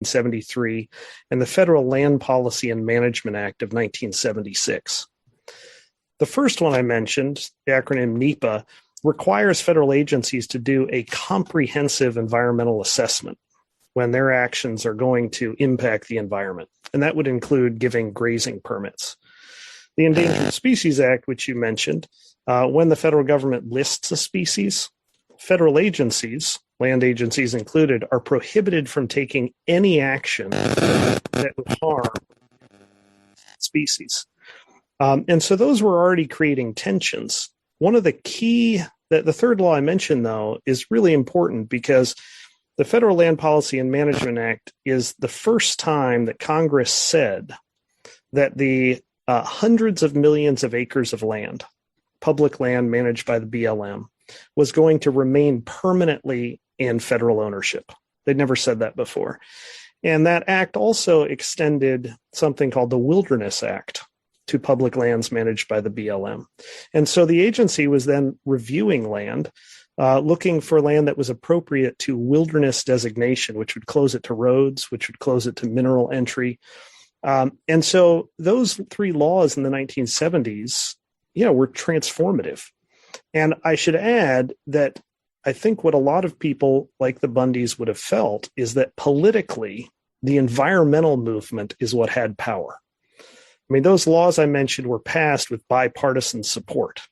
1973 and the Federal Land Policy and Management Act of 1976. The first one I mentioned, the acronym NEPA, requires federal agencies to do a comprehensive environmental assessment when their actions are going to impact the environment. And that would include giving grazing permits. The Endangered Species Act, which you mentioned, when the federal government lists a species, federal agencies, land agencies included, are prohibited from taking any action that would harm species. And so those were already creating tensions. One of the key, the third law I mentioned, though, is really important because the Federal Land Policy and Management Act is the first time that Congress said that the hundreds of millions of acres of land, public land managed by the BLM, was going to remain permanently in federal ownership. They'd never said that before. And that act also extended something called the Wilderness Act to public lands managed by the BLM. And so the agency was then reviewing land, looking for land that was appropriate to wilderness designation, which would close it to roads, which would close it to mineral entry. And so those three laws in the 1970s, were transformative. And I should add that I think what a lot of people like the Bundys would have felt is that politically, the environmental movement is what had power. I mean, those laws I mentioned were passed with bipartisan support.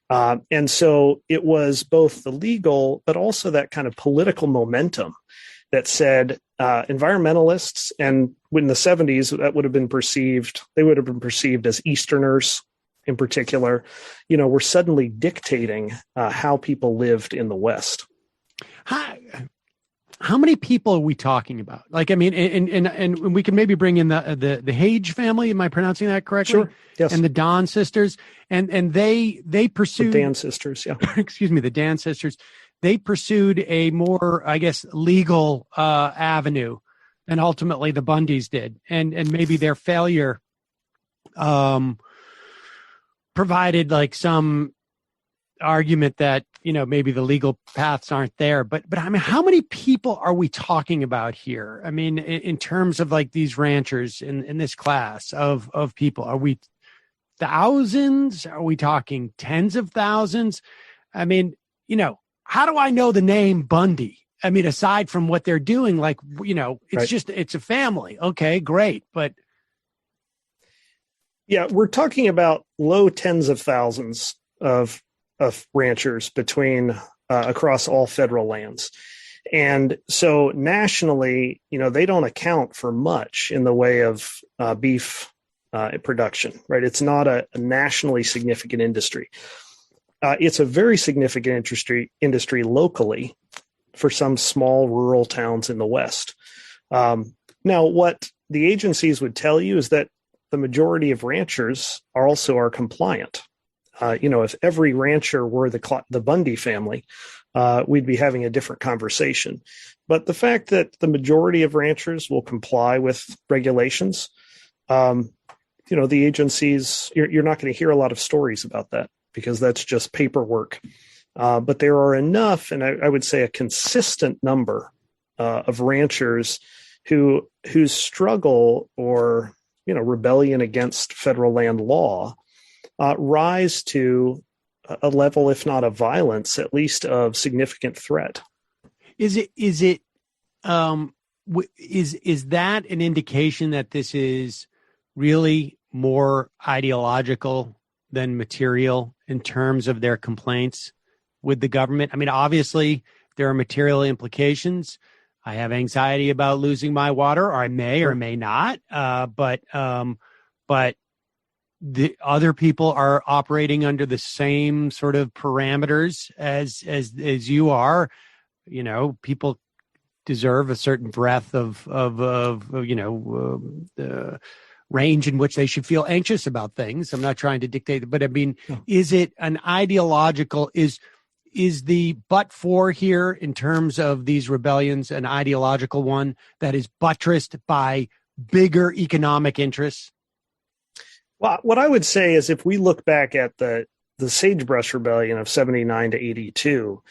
And so it was both the legal, but also that kind of political momentum that said environmentalists, and in the 70s, that would have been perceived, they would have been perceived as Easterners in particular, were suddenly dictating how people lived in the West. How many people are we talking about? Like, I mean, and we can maybe bring in the Hage family. Am I pronouncing that correctly? Sure. Yes. And the Don sisters, and they pursued the Dan sisters. Yeah. Excuse me, the Dan sisters. They pursued a more, I guess, legal avenue than ultimately the Bundys did, and maybe their failure provided like some argument that maybe the legal paths aren't there, but I mean, how many people are we talking about here? I mean, in terms of like these ranchers in this class of people, are we thousands? Are we talking tens of thousands? I mean, how do I know the name Bundy? I mean, aside from what they're doing, like, it's right. just, it's a family. Okay, great. But yeah, we're talking about low tens of thousands of ranchers between across all federal lands. And so nationally, they don't account for much in the way of beef production, right? It's not a nationally significant industry. It's a very significant industry locally for some small rural towns in the West. Now, what the agencies would tell you is that the majority of ranchers are compliant. If every rancher were the Bundy family, we'd be having a different conversation. But the fact that the majority of ranchers will comply with regulations, the agencies, you're not going to hear a lot of stories about that because that's just paperwork. But there are enough, and I would say a consistent number of ranchers whose struggle or rebellion against federal land law rise to a level, if not of violence, at least of significant threat. Is that an indication that this is really more ideological than material in terms of their complaints with the government? I mean, obviously there are material implications. I have anxiety about losing my water, or I may or may not. But the other people are operating under the same sort of parameters as you are. People deserve a certain breadth of the range in which they should feel anxious about things. I'm not trying to dictate, but I mean, is it an ideological, is the but for here in terms of these rebellions an ideological one that is buttressed by bigger economic interests? Well, what I would say is if we look back at the Sagebrush Rebellion of 79 to 82,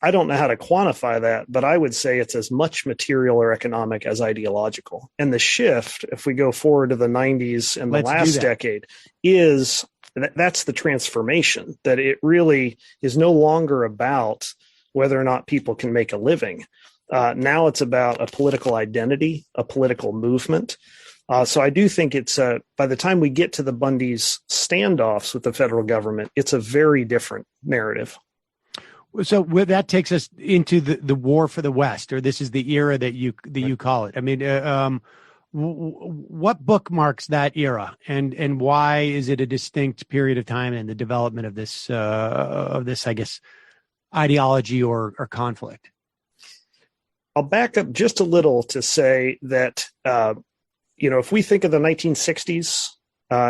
I don't know how to quantify that, but I would say it's as much material or economic as ideological. And the shift, if we go forward to the 90s and the last decade, is that's the transformation, that it really is no longer about whether or not people can make a living. Now it's about a political identity, a political movement. So I do think it's by the time we get to the Bundys' standoffs with the federal government, it's a very different narrative. So that takes us into the war for the West, or this is the era that you call it. I mean, what bookmarks that era, and why is it a distinct period of time in the development of this, I guess, ideology or conflict? I'll back up just a little to say that, if we think of the 1960s,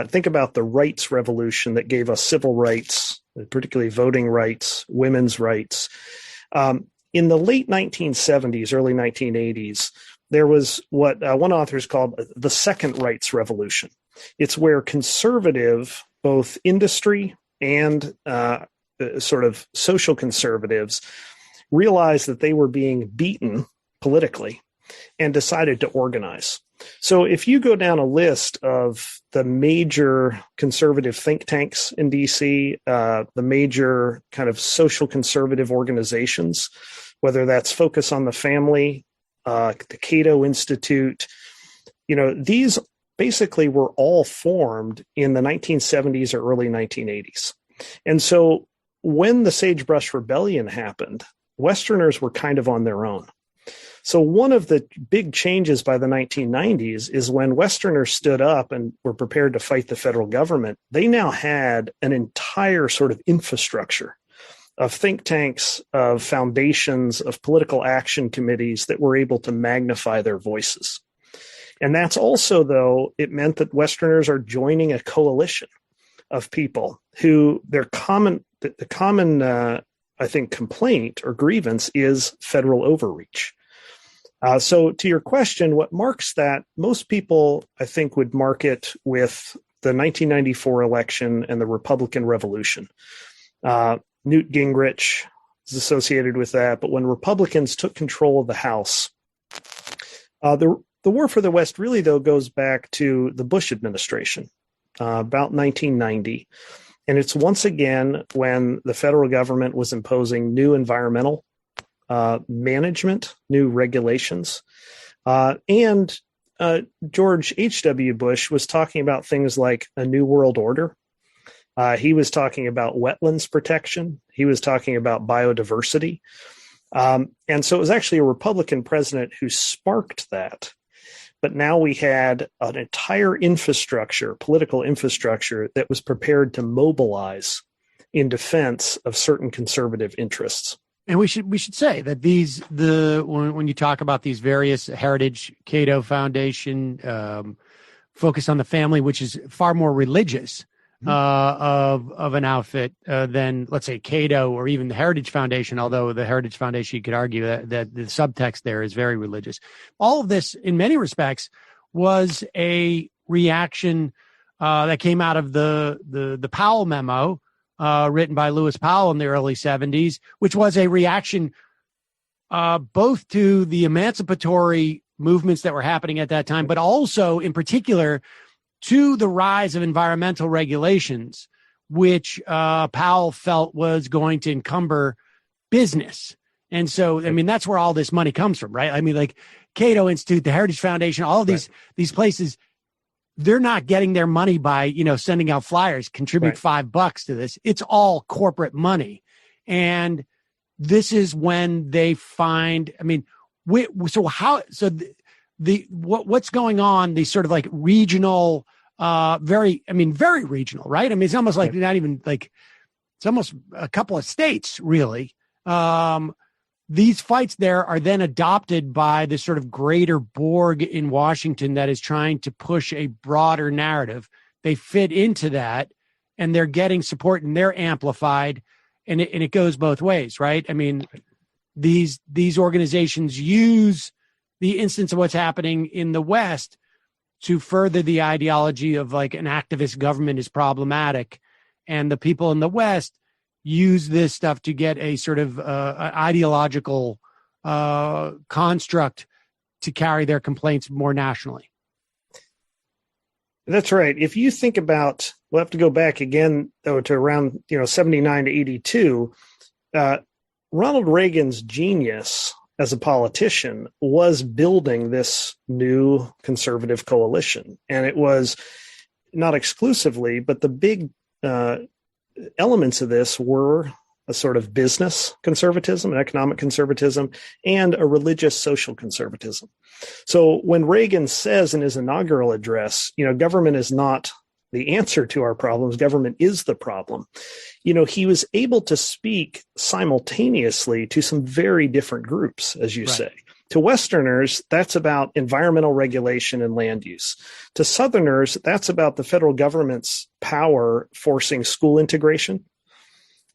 think about the rights revolution that gave us civil rights, particularly voting rights, women's rights. In the late 1970s, early 1980s, there was what one author has called the second rights revolution. It's where conservative, both industry and sort of social conservatives, realized that they were being beaten politically and decided to organize. So if you go down a list of the major conservative think tanks in DC, the major kind of social conservative organizations, whether that's Focus on the Family, the Cato Institute, these basically were all formed in the 1970s or early 1980s. And so when the Sagebrush Rebellion happened, Westerners were kind of on their own. So one of the big changes by the 1990s is when Westerners stood up and were prepared to fight the federal government, they now had an entire sort of infrastructure of think tanks, of foundations, of political action committees that were able to magnify their voices. And that's also, though, it meant that Westerners are joining a coalition of people who the common, I think, complaint or grievance is federal overreach. So to your question, what marks that, most people, I think, would mark it with the 1994 election and the Republican Revolution. Newt Gingrich is associated with that. But when Republicans took control of the House, the war for the West really, though, goes back to the Bush administration, about 1990. And it's once again when the federal government was imposing new environmental management, new regulations. And George H.W. Bush was talking about things like a new world order. He was talking about wetlands protection. He was talking about biodiversity. And so it was actually a Republican president who sparked that. But now we had an entire infrastructure, political infrastructure, that was prepared to mobilize in defense of certain conservative interests. And we should say that when you talk about these various Heritage, Cato Foundation, Focus on the Family, which is far more religious of an outfit than, let's say, Cato or even the Heritage Foundation, although the Heritage Foundation, you could argue that the subtext there is very religious. All of this, in many respects, was a reaction that came out of the Powell memo, written by Lewis Powell in the early 70s, which was a reaction both to the emancipatory movements that were happening at that time, but also in particular to the rise of environmental regulations, which Powell felt was going to encumber business. And so, I mean, that's where all this money comes from, right? I mean, like Cato Institute, the Heritage Foundation, all of these places, they're not getting their money by, sending out flyers, contribute $5 to this. It's all corporate money. And this is when they find, I mean, what's going on, these sort of like regional, very regional, right? I mean, it's almost like not even like, it's almost a couple of states, really. These fights there are then adopted by this sort of greater Borg in Washington that is trying to push a broader narrative. They fit into that, and they're getting support, and they're amplified, and it goes both ways, right? I mean, these organizations use the instance of what's happening in the West to further the ideology of like an activist government is problematic, and the people in the West use this stuff to get a sort of ideological construct to carry their complaints more nationally. That's right. If you think about, we'll have to go back again, though, to around 79 to 82. Ronald Reagan's genius as a politician was building this new conservative coalition, and it was not exclusively, but the big elements of this were a sort of business conservatism, an economic conservatism, and a religious social conservatism. So when Reagan says in his inaugural address, government is not the answer to our problems, government is the problem, he was able to speak simultaneously to some very different groups, as you say. To Westerners, that's about environmental regulation and land use. To Southerners, that's about the federal government's power forcing school integration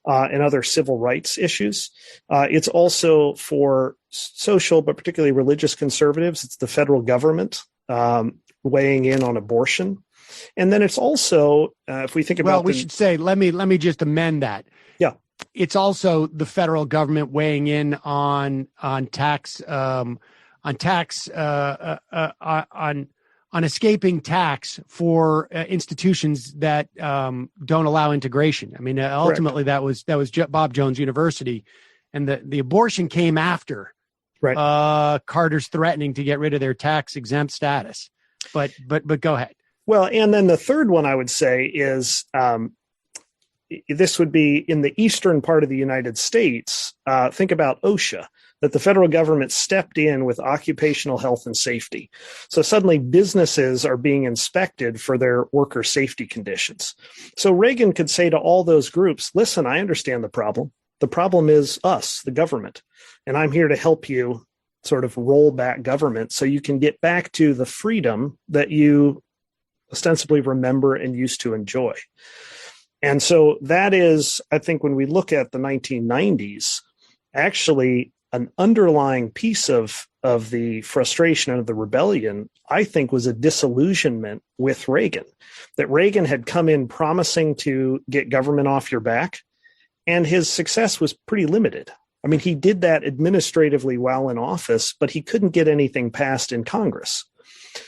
and other civil rights issues. It's also for social, but particularly religious conservatives. It's the federal government weighing in on abortion. And then it's also, if we think about... Well, we should say, let me just amend that. Yeah. It's also the federal government weighing in on escaping tax for institutions that don't allow integration. I mean, ultimately that was Bob Jones University, and the abortion came after Carter's threatening to get rid of their tax exempt status. But go ahead. Well, and then the third one I would say is this would be in the eastern part of the United States. Think about OSHA, that the federal government stepped in with occupational health and safety. So suddenly businesses are being inspected for their worker safety conditions. So Reagan could say to all those groups, listen, I understand the problem. The problem is us, the government, and I'm here to help you sort of roll back government so you can get back to the freedom that you ostensibly remember and used to enjoy. And so that is, I think, when we look at the 1990s, actually an underlying piece of the frustration of the rebellion, I think, was a disillusionment with Reagan, that Reagan had come in promising to get government off your back, and his success was pretty limited. I mean, he did that administratively while in office, but he couldn't get anything passed in Congress.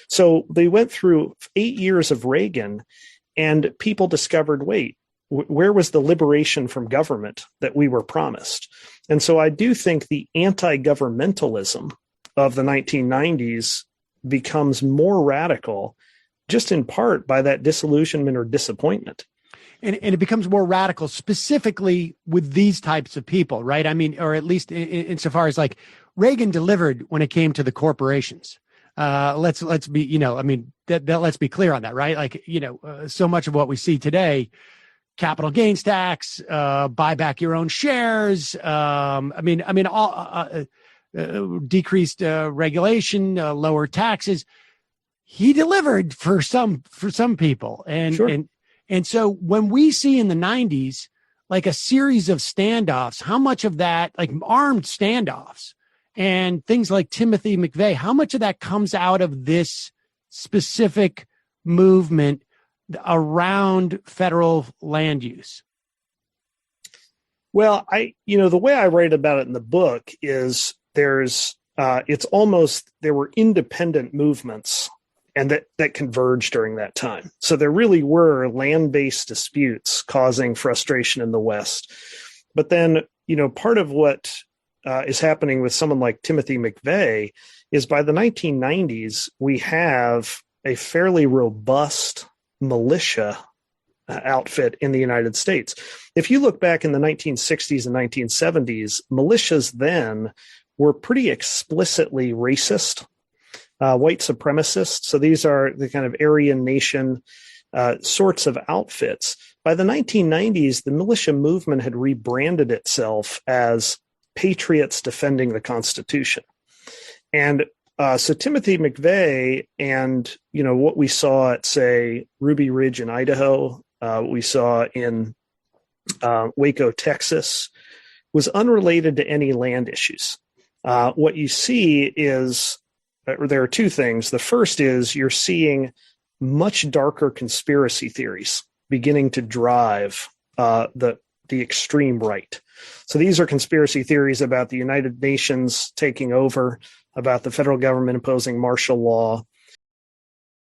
So they went through 8 years of Reagan, and people discovered, wait, where was the liberation from government that we were promised? And so I do think the anti-governmentalism of the 1990s becomes more radical, just in part by that disillusionment or disappointment. And it becomes more radical specifically with these types of people, right? I mean, or at least insofar as like Reagan delivered when it came to the corporations. Let's be, let's be clear on that, right? Like, so much of what we see today, capital gains tax, buy back your own shares. Decreased regulation, lower taxes. He delivered for some people, and sure. And so when we see in the 90s, like a series of standoffs, how much of that, like armed standoffs and things like Timothy McVeigh, how much of that comes out of this specific movement around federal land use? Well, the way I write about it in the book is it's almost, there were independent movements and that converged during that time. So there really were land-based disputes causing frustration in the West. But then, part of what is happening with someone like Timothy McVeigh is by the 1990s, we have a fairly robust militia outfit in the United States. If you look back in the 1960s and 1970s, militias then were pretty explicitly racist, white supremacists. So these are the kind of Aryan nation sorts of outfits. By the 1990s, the militia movement had rebranded itself as patriots defending the Constitution. And so Timothy McVeigh and, what we saw at, say, Ruby Ridge in Idaho, what we saw in Waco, Texas, was unrelated to any land issues. What you see is, there are two things. The first is you're seeing much darker conspiracy theories beginning to drive the the extreme right. So these are conspiracy theories about the United Nations taking over, about the federal government imposing martial law,